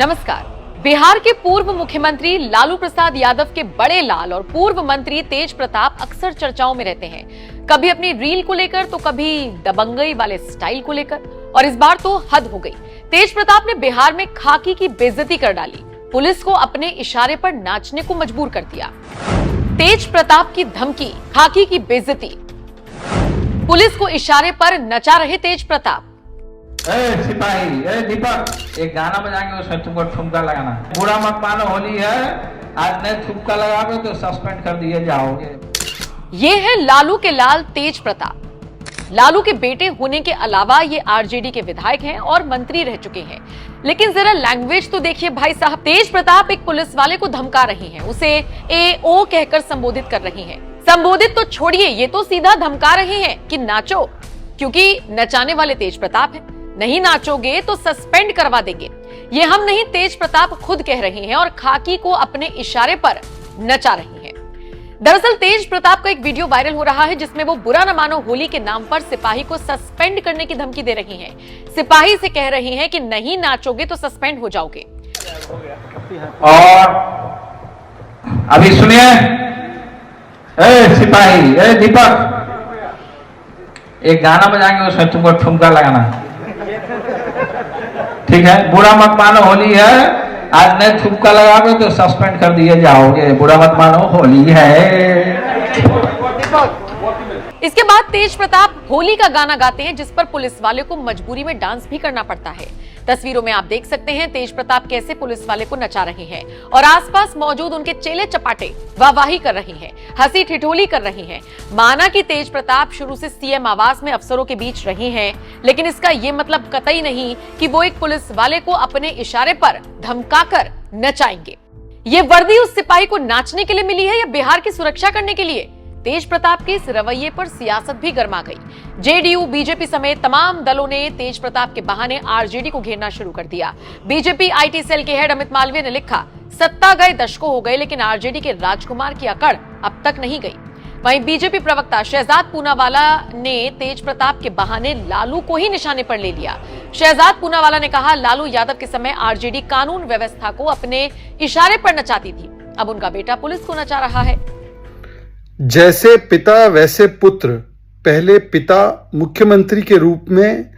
नमस्कार। बिहार के पूर्व मुख्यमंत्री लालू प्रसाद यादव के बड़े लाल और पूर्व मंत्री तेज प्रताप अक्सर चर्चाओं में रहते हैं, कभी अपनी रील को लेकर तो कभी दबंगई वाले स्टाइल को लेकर, और इस बार तो हद हो गई। तेज प्रताप ने बिहार में खाकी की बेइज्जती कर डाली, पुलिस को अपने इशारे पर नाचने को मजबूर कर दिया। तेज प्रताप की धमकी, खाकी की बेइज्जती, पुलिस को इशारे पर नचा रहे तेज प्रताप। सिपाही, दीपक, एक गाना बजाएंगे, उसमें तुमको ठुमका लगाना। बुरा मत मानो, होली है, आज नहीं ठुमका लगाओगे तो सस्पेंड कर दिए जाओगे। ये है लालू के लाल तेज प्रताप। लालू के बेटे होने के अलावा ये आरजेडी के विधायक हैं और मंत्री रह चुके हैं। लेकिन जरा लैंग्वेज तो देखिए भाई साहब। तेज प्रताप एक पुलिस वाले को धमका रही हैं, उसे AO कहकर संबोधित कर रही हैं। संबोधित तो छोड़िए, ये तो सीधा धमका रहे हैं कि नाचो, क्योंकि नचाने वाले तेज प्रताप हैं। नहीं नाचोगे तो सस्पेंड करवा देंगे। ये हम नहीं, तेज प्रताप खुद कह रहे हैं और खाकी को अपने इशारे पर नचा रही हैं। दरअसल तेज प्रताप का एक वीडियो वायरल हो रहा है जिसमें वो बुरा न मानो होली के नाम पर सिपाही को सस्पेंड करने की धमकी दे रही हैं। सिपाही से कह रही हैं कि नहीं नाचोगे तो सस्पेंड हो जाओगे। और अभी सुनिए, सिपाही, दीपक, एक गाना बजाएंगे, उसमें तुमको ठुमका लगाना। ठीक है, बुरा मत मानो, होली है, आज नहीं ठुमका लगाओगे तो सस्पेंड कर दिए जाओगे। बुरा मत मानो, होली है। इसके बाद तेज प्रताप होली का गाना गाते हैं जिस पर पुलिस वाले को मजबूरी में डांस भी करना पड़ता है। तस्वीरों में आप देख सकते हैं तेज प्रताप कैसे पुलिस वाले को नचा रहे हैं और आसपास मौजूद उनके चेले चपाटे वाहवाही कर रहे हैं, हंसी ठिठोली कर रहे हैं। माना कि तेज प्रताप शुरू से CM आवास में अफसरों के बीच रहे हैं, लेकिन इसका यह मतलब कतई नहीं कि वो एक पुलिस वाले को अपने इशारे पर धमकाकर नचाएंगे। ये वर्दी उस सिपाही को नाचने के लिए मिली है या बिहार की सुरक्षा करने के लिए? तेज प्रताप के इस रवैये पर सियासत भी गर्मा गई। JDU, BJP समेत तमाम दलों ने तेज प्रताप के बहाने RJD को घेरना शुरू कर दिया। BJP IT सेल के हेड अमित मालवीय ने लिखा, सत्ता गए दशकों हो गए लेकिन RJD के राजकुमार की अकड़ अब तक नहीं गई। वहीं BJP प्रवक्ता शहजाद पूनावाला ने तेज प्रताप के बहाने लालू को ही निशाने पर ले लिया। शहजाद पूनावाला ने कहा, लालू यादव के समय RJD कानून व्यवस्था को अपने इशारे पर नचाती थी, अब उनका बेटा पुलिस को नचा रहा है। जैसे पिता वैसे पुत्र। पहले पिता मुख्यमंत्री के रूप में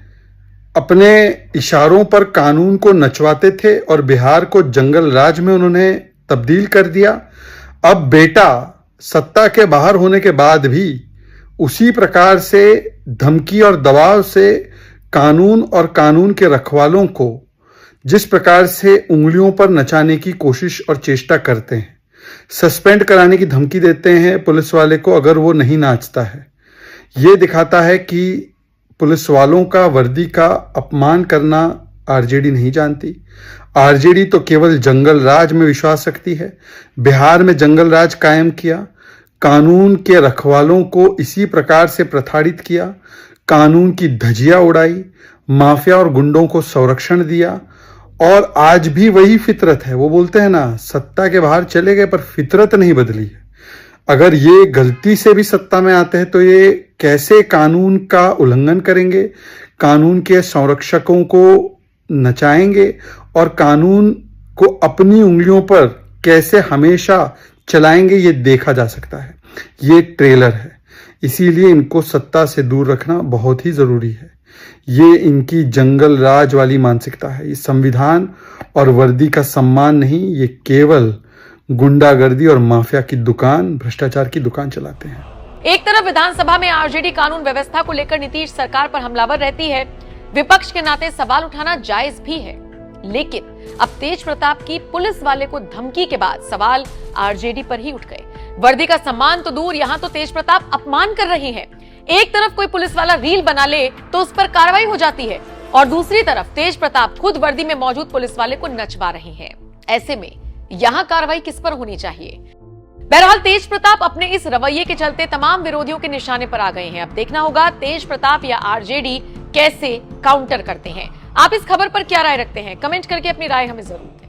अपने इशारों पर कानून को नचवाते थे और बिहार को जंगल राज में उन्होंने तब्दील कर दिया। अब बेटा सत्ता के बाहर होने के बाद भी उसी प्रकार से धमकी और दबाव से कानून और कानून के रखवालों को जिस प्रकार से उंगलियों पर नचाने की कोशिश और चेष्टा करते हैं, सस्पेंड कराने की धमकी देते हैं पुलिस वाले को अगर वो नहीं नाचता है। ये दिखाता है कि पुलिस वालों का वर्दी का अपमान करना RJD नहीं जानती। RJD तो केवल जंगल राज में विश्वास रखती है। बिहार में जंगल राज कायम किया, कानून के रखवालों को इसी प्रकार से प्रताड़ित किया, कानून की धज्जियां उड़ाई, माफिया और गुंडों को संरक्षण दिया। और आज भी वही फितरत है। वो बोलते हैं ना, सत्ता के बाहर चले गए पर फितरत नहीं बदली है। अगर ये गलती से भी सत्ता में आते हैं तो ये कैसे कानून का उल्लंघन करेंगे, कानून के संरक्षकों को नचाएंगे और कानून को अपनी उंगलियों पर कैसे हमेशा चलाएंगे, ये देखा जा सकता है। ये ट्रेलर है, इसीलिए इनको सत्ता से दूर रखना बहुत ही जरूरी है। ये इनकी जंगल राज वाली मानसिकता है। ये संविधान और वर्दी का सम्मान नहीं, ये केवल गुंडागर्दी और माफिया की दुकान, भ्रष्टाचार की दुकान चलाते हैं। एक तरफ विधानसभा में RJD कानून व्यवस्था को लेकर नीतीश सरकार पर हमलावर रहती है, विपक्ष के नाते सवाल उठाना जायज भी है। लेकिन अब तेज प्रताप की पुलिस वाले को धमकी के बाद सवाल RJD पर ही उठ गए। वर्दी का सम्मान तो दूर, यहाँ तो तेज प्रताप अपमान कर रहे हैं। एक तरफ कोई पुलिस वाला रील बना ले तो उस पर कार्रवाई हो जाती है और दूसरी तरफ तेज प्रताप खुद वर्दी में मौजूद पुलिस वाले को नचवा रहे हैं। ऐसे में यहाँ कार्रवाई किस पर होनी चाहिए? बहरहाल तेज प्रताप अपने इस रवैये के चलते तमाम विरोधियों के निशाने पर आ गए हैं। अब देखना होगा तेज प्रताप या RJD कैसे काउंटर करते हैं। आप इस खबर पर क्या राय रखते हैं? कमेंट करके अपनी राय हमें जरूर दें।